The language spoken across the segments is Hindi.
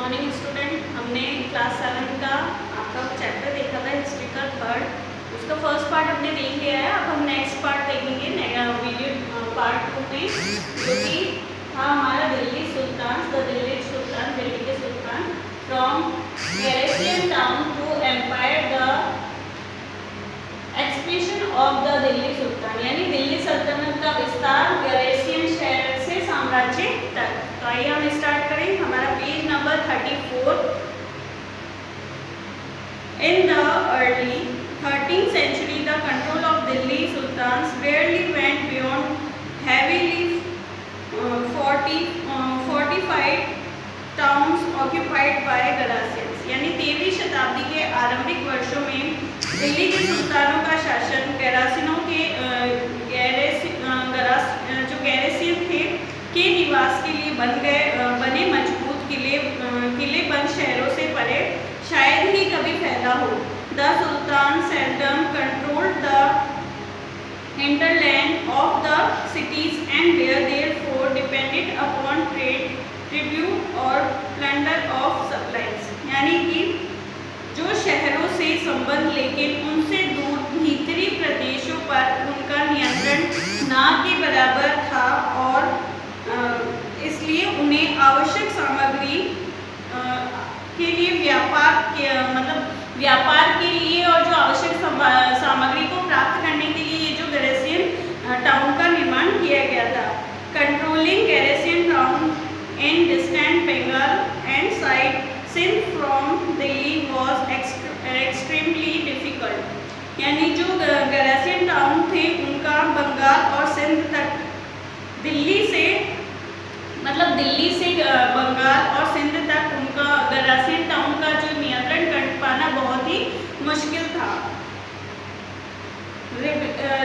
Morning student. हमने क्लास 7 का आपका चैप्टर देखा था हिस्ट्री का थर्ड, उसका फर्स्ट पार्ट हमने देख लिया है। अब हम नेक्स्ट पार्ट देखेंगे वीडियो पार्ट 2 में, जो कि था हमारा Delhi sultan, the Delhi sultan, Delhi के सुल्तान from garrison town to empire, the expansion of the Delhi sultan, यानी दिल्ली सल्तनत का विस्तार गैरेसियन शहर से साम्राज्य तक। तो आइए हम स्टार्ट करें। हमारा page number 34। In the early 13th century, the control of Delhi sultans barely went beyond heavily fortified towns occupied by Ghaznavids, यानी 13वीं शताब्दी के आरंभिक वर्षों में दिल्ली के सुल्तानों का शासन गैरासिनों के जो गैरेसियन थे के निवास के लिए बने मजबूत किले बंद शहरों से परे शायद ही कभी फैला हो। The sultan seldom controlled the hinterland of the cities and were therefore dependent upon trade, tribute और plunder of supplies, यानी कि जो शहरों से संबंध लेकिन उनसे दूर भीतरी प्रदेशों पर उनका नियंत्रण ना के बराबर था और इसलिए उन्हें आवश्यक सामग्री के लिए व्यापार के लिए और जो आवश्यक सामग्री को प्राप्त करने के लिए ये जो गैरेसियन टाउन का निर्माण किया गया था। Controlling garrison town in distant Bengal and side Sindh from Delhi was extremely difficult, यानी जो गैरेसियन टाउन थे उनका बंगाल और सिंध तक दिल्ली से बंगाल और सिंध तक उनका गैरेसियन टाउन का जो नियंत्रण कर पाना बहुत ही मुश्किल था।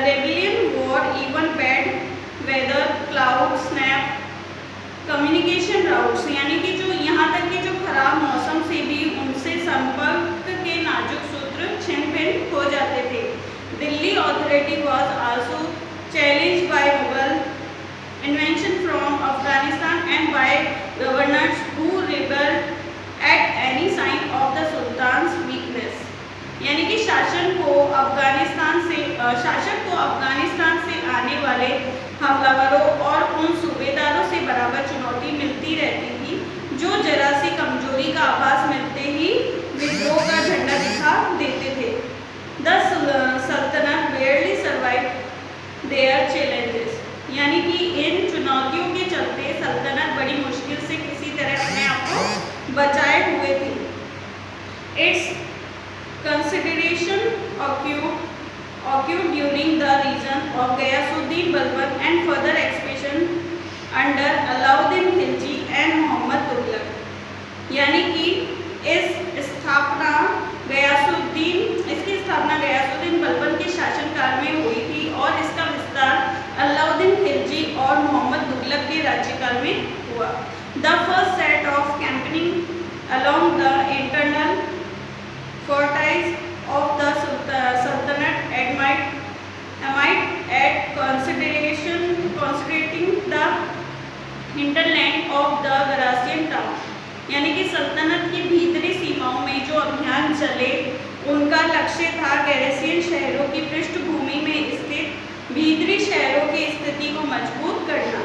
Rebellion war even bad weather could snap communication routes, यानी कि जो यहाँ तक कि जो खराब मौसम से भी उनसे संपर्क के नाजुक सूत्र छिन्न भिन्न हो जाते थे। Delhi authority was also challenged by Mughal invasion from Afghanistan and by governors who rebelled at any sign of the Sultan's weakness, यानी कि शासक को अफगानिस्तान से आने वाले हमलावरों और उन सूबेदारों से बराबर चुनौती मिलती रहती थी जो जरा सी कमजोरी का आभास मिलते ही विद्रोह का झंडा दिखा देते थे। The Sultanate barely survived their challenges, यानी कि इन चुनौतियों के चलते सल्तनत बड़ी मुश्किल से किसी तरह अपने आप को बचाए हुए थी। It's consideration occurred during the reign of Ghiyasuddin Balban and further expansion under Alauddin Khilji and Muhammad Tughlaq, यानी कि इसकी स्थापना गयासुद्दीन बलबन के शासनकाल में हुई थी और इसका विस्तार अलाउद्दीन खिलजी और मोहम्मद तुगलक के राज्यकाल में हुआ। The first set of campaigning along the internal fortifications of the Sultanate aimed at concentrating the hinterland of the Ghaznavian town, यानी कि सल्तनत की भीतरी सीमाओं में जो अभियान चले उनका लक्ष्य था गैरेसियन शहरों की पृष्ठभूमि में स्थित भीतरी शहरों की स्थिति को मजबूत करना।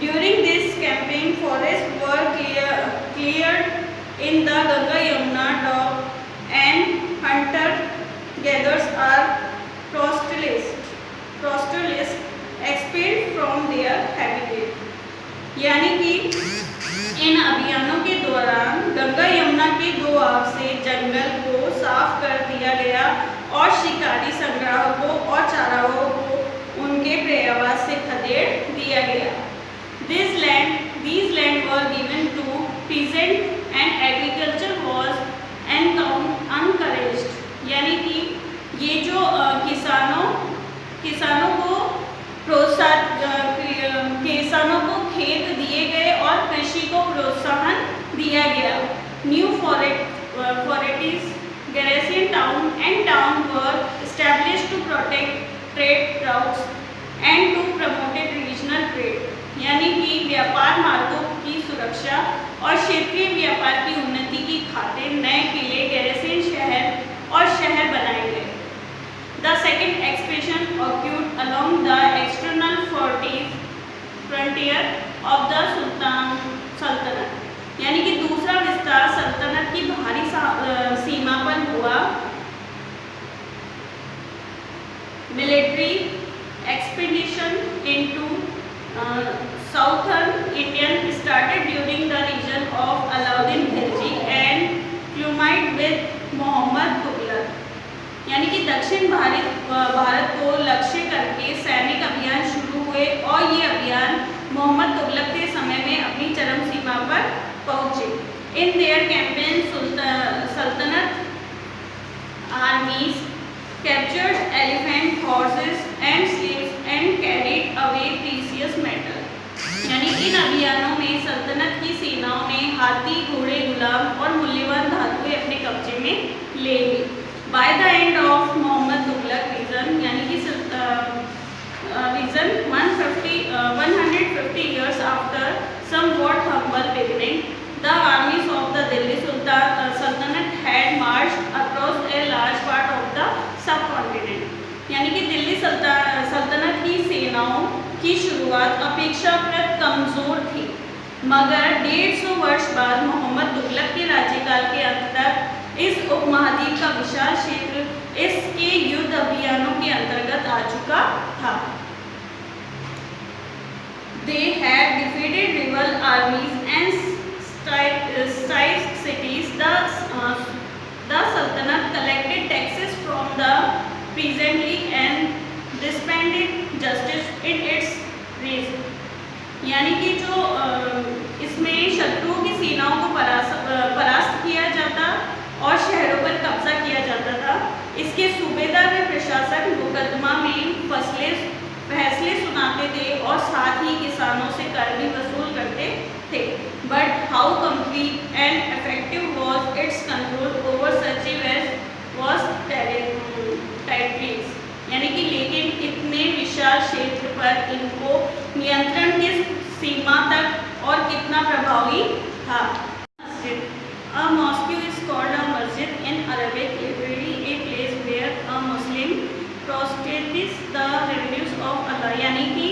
During this campaign forests were cleared in the Ganga Yamuna doab and hunter gatherers or pastoralist expelled from their habitat, यानी कि इन अभियानों के दौरान गंगा यमुना के दो आव से जंगल को साफ कर दिया गया और शिकारी संग्राहकों और चाराओं को उनके पर्यावास से खदेड़ दिया गया। These land were given to peasants and agriculture was encouraged, यानी कि ये जो किसानों को खेत दिए गए और कृषि को प्रोत्साहन दिया गया। New fortresses Garrison town and town were established to protect trade routes and to promote regional trade, यानी कि व्यापार मार्गों की सुरक्षा और क्षेत्रीय व्यापार की उन्नति नदी की खातें, नए किले, गैरसेन शहर और शहर बनाए गए। The second expansion occurred along the external frontier of the सल्तनत, यानी कि दूसरा विस्तार सल्तनत की बाहरी सीमा पर हुआ। Military expedition into southern Indian started during the reign of Alauddin Khalji and culminated with Muhammad Tughlaq, यानी कि दक्षिण भारत को लक्ष्य करके सैनिक अभियान शुरू हुए और ये अभियान मोहम्मद तुगलक के समय में अपनी चरम सीमा पर पहुंचे। इन देयर कैंपेन सल्तनत आर्मीज captured elephant, horses and slaves and carried away precious metal, यानी इन अभियानों में सल्तनत की सेनाओं ने हाथी, घोड़े, गुलाम और मूल्यवान धातुएं अपने कब्जे में ले ली। By the end of Muhammad Tughlaq reign, यानी कि reign 150 years after somewhat humble beginning, the armies of the Delhi Sultanate had marched across a large part of the subcontinent, यानी कि दिल्ली सल्तनत की सेनाओं की शुरुआत अपेक्षाकृत कमजोर थी, मगर 150 वर्ष बाद मोहम्मद तुगलक के राज्यकाल के अंत तक इस उपमहाद्वीप का विशाल क्षेत्र इसके युद्ध अभियानों के अंतर्गत आ चुका था। They had defeated rival armies and seized cities. The Sultanate collected taxes from the peasantry and dispensed justice in its region, यानी कि जो इसमें शत्रुओं की सेनाओं को परास्त किया जाता और शहरों पर कब्जा किया जाता था। इसके सूबेदार व प्रशासक मुकदमा में फैसले सुनाते थे और साथ ही किसानों से कर भी वसूल करते थे। But how complete and effective was it's control over such A was territories, यानी कि लेकिन इतने विशाल क्षेत्र पर इनको नियंत्रण किस सीमा तक और कितना प्रभावी था। A mosque is called a masjid in Arabic, literally a place where a Muslim prostrates the revenues of Allah, यानी कि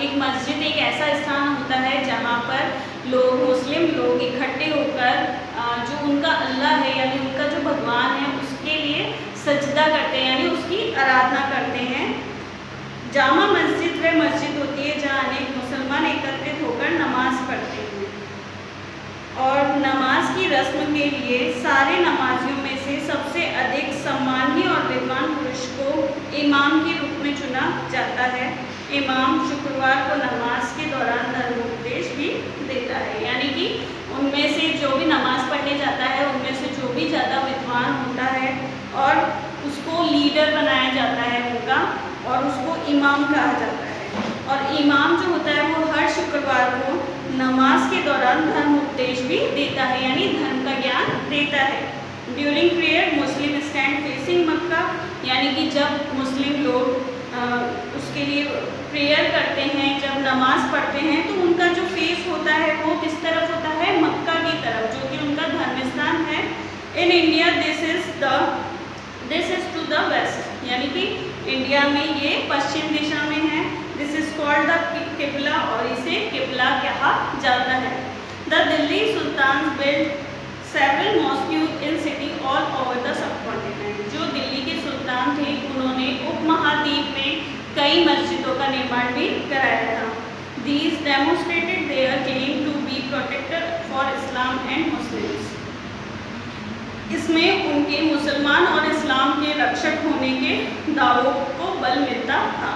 एक मस्जिद एक ऐसा स्थान होता है जहाँ पर मुस्लिम लोग इकट्ठे होकर जो उनका अल्लाह है यानी उनका जो भगवान है उसके लिए सजदा करते हैं, यानी उसकी आराधना करते हैं। जामा मस्जिद वह मस्जिद होती है जहाँ अनेक मुसलमान एकत्रित होकर नमाज पढ़ते हैं और नमाज की रस्म के लिए सारे नमाजियों में से सबसे अधिक सम्माननीय और विद्वान पुरुष को इमाम के रूप में चुना जाता है। इमाम शुक्रवार को नमाज के दौरान धर्मोपदेश भी देता है, यानी कि उनमें से जो भी नमाज पढ़ने जाता है उनमें से जो भी ज़्यादा विद्वान होता है और उसको लीडर बनाया जाता है उनका और उसको इमाम कहा जाता है। और इमाम जो होता है वो हर शुक्रवार को नमाज के दौरान धर्म उपदेश भी देता है, यानी धर्म का ज्ञान देता है। ड्यूरिंग प्रेयर मुस्लिम स्टैंड फेसिंग मक्का, यानी कि जब मुस्लिम लोग उसके लिए प्रेयर करते हैं, जब नमाज पढ़ते हैं तो उनका जो फेस होता है वो किस तरफ होता है, मक्का की तरफ, जो कि उनका धर्म स्थान है। In India this is to the west, यानी कि इंडिया में ये पश्चिम दिशा में है। दिस इज कॉल्ड द किबला और इसे किबला कहा जाता है। The Delhi sultan build several mosques in city all over the subcontinent, जो दिल्ली के सुल्तान थे उन्होंने उपमहाद्वीप में कई मस्जिदों का निर्माण भी कराया था। These demonstrated their claim to be protector for Islam and Muslims, इसमें उनके मुसलमान और इस्लाम के रक्षक होने के दावों को बल मिलता था।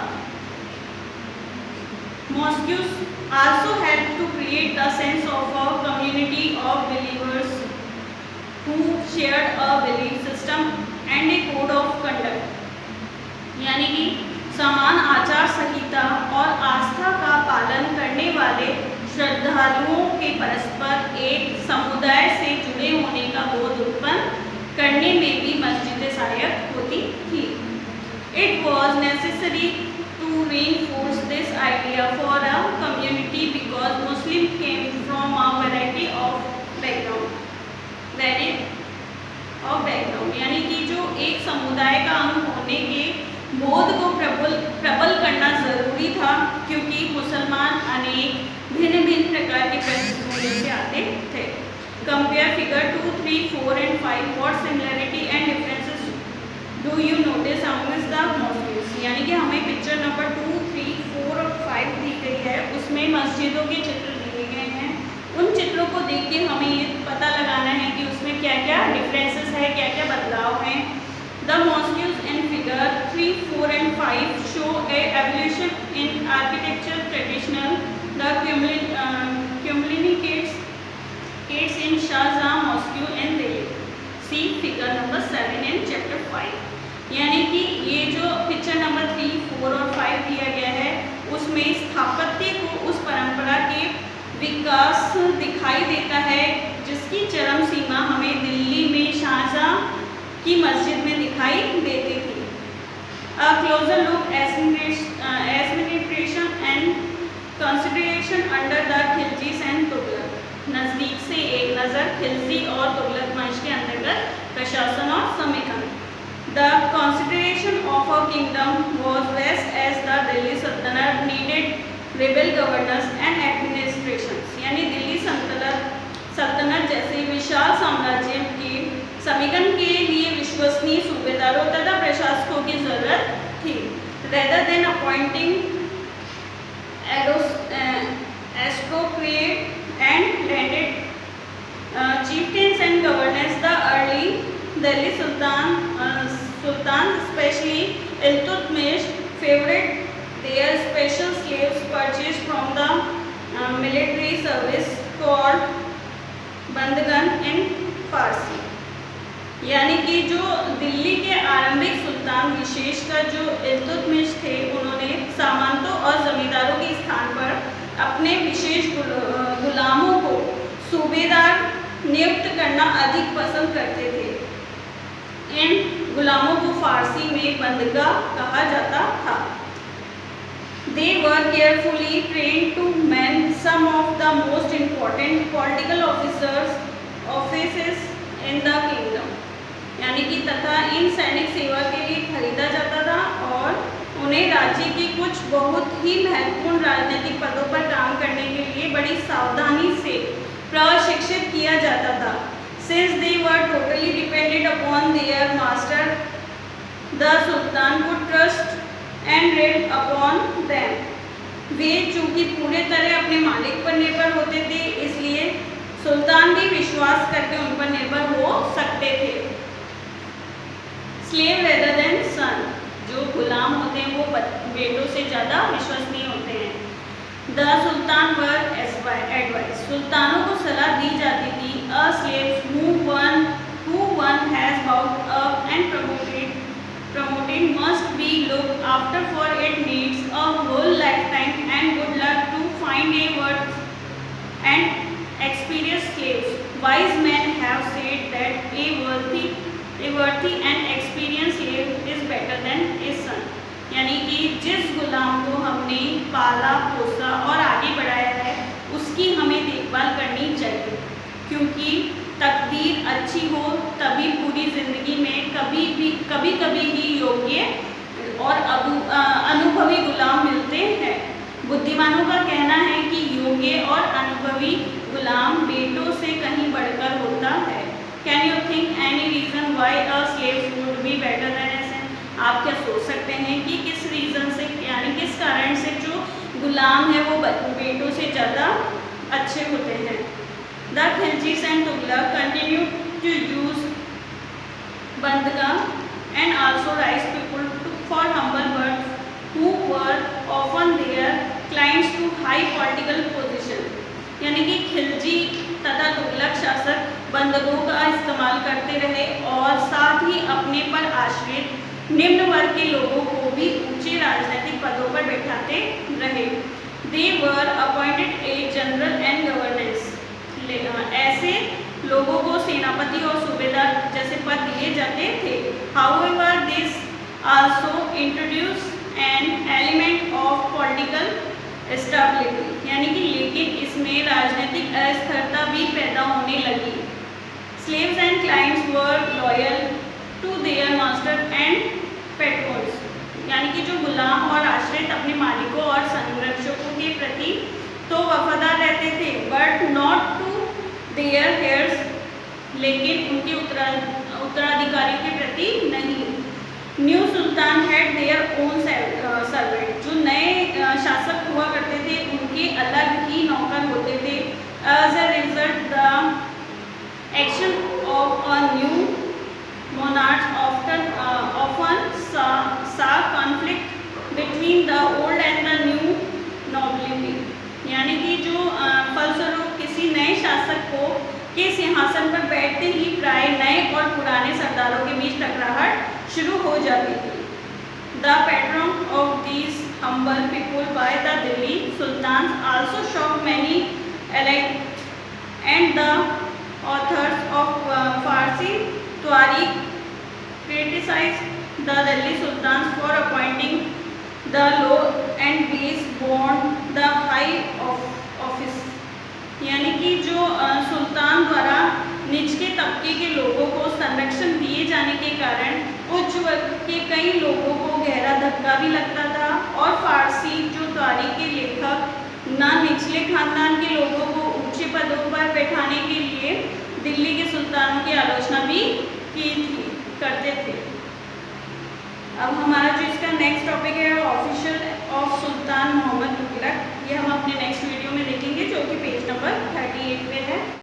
Mosques also help to create a sense of a community of believers who shared a belief system and a code of conduct, यानी कि समान आचार संहिता और आस्था का पालन करने वाले श्रद्धालुओं के परस्पर एक समुदाय से जुड़े होने का बोध उत्पन्न करने में भी मस्जिदें सहायक होती थी। It was necessary to reinforce this idea for a community because Muslims came from a variety of background, of background, यानी कि जो एक समुदाय का अंग होने के बोध को प्रबल करना जरूरी था, क्योंकि मुसलमान अनेक भिन्न भिन्न प्रकार के पृष्ठभूमि से आते थे। Compare figure 2, 3, 4 and 5 what similarity and differences do you notice amongst the mosques. यानी कि हमें पिक्चर नंबर 2, 3, 4 और 5 दी गई है, उसमें मस्जिदों के चित्र दिए गए हैं। उन चित्रों को देख के हमें ये पता लगाना है कि उसमें क्या क्या डिफरेंसेस है, क्या क्या बदलाव हैं। The mosques in figure 3, 4 and 5 show A evolution in architecture traditional the communicates in Shahjahan Mosque in Delhi. See figure number 7 in chapter 5। यानी कि ये जो पिक्चर नंबर 3, 4 और 5 दिया गया है, उसमें स्थापत्य को उस परंपरा के विकास दिखाई देता है जिसकी चरम सीमा हमें दिल्ली में शाहजहां की मस्जिद में दिखाई देती थी। A closer look administration and consideration under the Khilji and Tughlaq. नजदीक से एक नज़र खिलजी और तुगलक वंश के अंतर्गत प्रशासन और समेकन। The consideration of a kingdom was vast as the Delhi Sultanate needed rebel governors and administrations। यानी दिल्ली सल्तनत जैसे विशाल साम्राज्य के समेकन के लिए विश्वसनीय सूबेदारों तथा प्रशासकों की जरूरत थी। Rather than appointing aristocrats and landed chieftains and governors, the early Delhi sultans, especially Iltutmish, favored their special slaves purchased from the military service called बंदगन इन फारसी। यानी कि जो दिल्ली के आरंभिक सुल्तान विशेषकर जो इल्तुतमिश थे, उन्होंने सामंतों और जमींदारों के स्थान पर अपने विशेष गुलामों को सूबेदार नियुक्त करना अधिक पसंद करते थे। इन गुलामों को फारसी में बंदगा कहा जाता था। They were carefully trained to man some of the most important political offices in the kingdom। यानी कि तथा इन सैनिक सेवा के लिए खरीदा जाता था और उन्हें राज्य के कुछ बहुत ही महत्वपूर्ण राजनीतिक पदों पर काम करने के लिए बड़ी सावधानी से प्रशिक्षित किया जाता था। Since they were totally dependent upon their master, the Sultan could trust and read upon them। वे चूंकि पूरे तरह अपने मालिक पर निर्भर होते थे, इसलिए सुल्तान भी विश्वास करके उन पर निर्भर हो सकते थे। स्लेव रेदर देन सन, जो गुलाम होते हैं वो बेटों से ज़्यादा विश्वसनीय होते हैं। द सुल्तान वर एडवाइस, सुल्तानों को सलाह दी जाती थी। A slave who one has brought up and promoted must be looked after, for it needs a whole lifetime and good luck to find a worth and experienced slaves। Wise men have said that a worthy and experienced slave is better than a son। यानी कि जिस गुलाम को हमने पाला पोसा और आगे बढ़ाया है, उसकी हमें देखभाल करनी चाहिए, क्योंकि तकदीर अच्छी हो तभी पूरी जिंदगी में कभी ही योग्य और अनुभवी गुलाम मिलते हैं। बुद्धिमानों का कहना है कि योग्य और अनुभवी गुलाम बेटों से कहीं बढ़कर होता है। Can you think any reason why a slave would be better than a son? आप क्या सोच सकते हैं कि किस रीजन से, यानी किस कारण से जो गुलाम है वो बेटों से ज़्यादा अच्छे होते हैं। The Khiljis and Tughlaq continued to use bandga and also raised people for humble births who were often their clients to high political position। यानी कि खिलजी तथा तुगलक शासक बंदगों का इस्तेमाल करते रहे और साथ ही अपने पर आश्रित निम्न वर्ग के लोगों को भी ऊंचे राजनीतिक पदों पर बैठाते रहे। They were appointed a general and governors। ऐसे लोगों को सेनापति और सूबेदार जैसे पद दिए जाते थे। However, this also introduced an element of political stability। यानी कि लेकिन इसमें राजनीतिक अस्थिरता भी पैदा होने लगी। Slaves and clients were loyal to their master and patrons, यानी कि जो गुलाम और आश्रित अपने मालिकों और संरक्षकों के प्रति तो वफादार रहते थे, but not to their heirs, लेकिन उनके उत्तराधिकारियों के प्रति नहीं। New sultan had their own servant, जो नए शासक हुआ करते थे उनके अलग ही नौकर होते थे। As a result the action of a new monarch often saw conflict between the old and the new nobility, यानी कि जो फलस्वरूप किसी नए शासक को के सिंहासन पर बैठते ही प्राय नए और पुराने सरदारों के बीच टकराहट शुरू हो जाती थी। The patron of these humble people by the Delhi sultans also shocked many elect and the authors of Farsi Tariq criticized the Delhi sultans for appointing the low and base born the high office, यानी कि जो सुल्तान द्वारा निचले तबके के लोगों को संरक्षण दिए जाने के कारण उच्च वर्ग के कई लोगों को गहरा धक्का भी लगता था, और फारसी जो तारीख के लेखक न निचले खानदान के लोगों को ऊंचे पदों पर बैठाने के लिए दिल्ली के सुल्तानों की आलोचना भी करते थे। अब हमारा जो इसका नेक्स्ट टॉपिक है official of sultan Mohammad Tughlaq, ये हम अपने नेक्स्ट वीडियो में देखेंगे, जो कि पेज नंबर 38 पे है।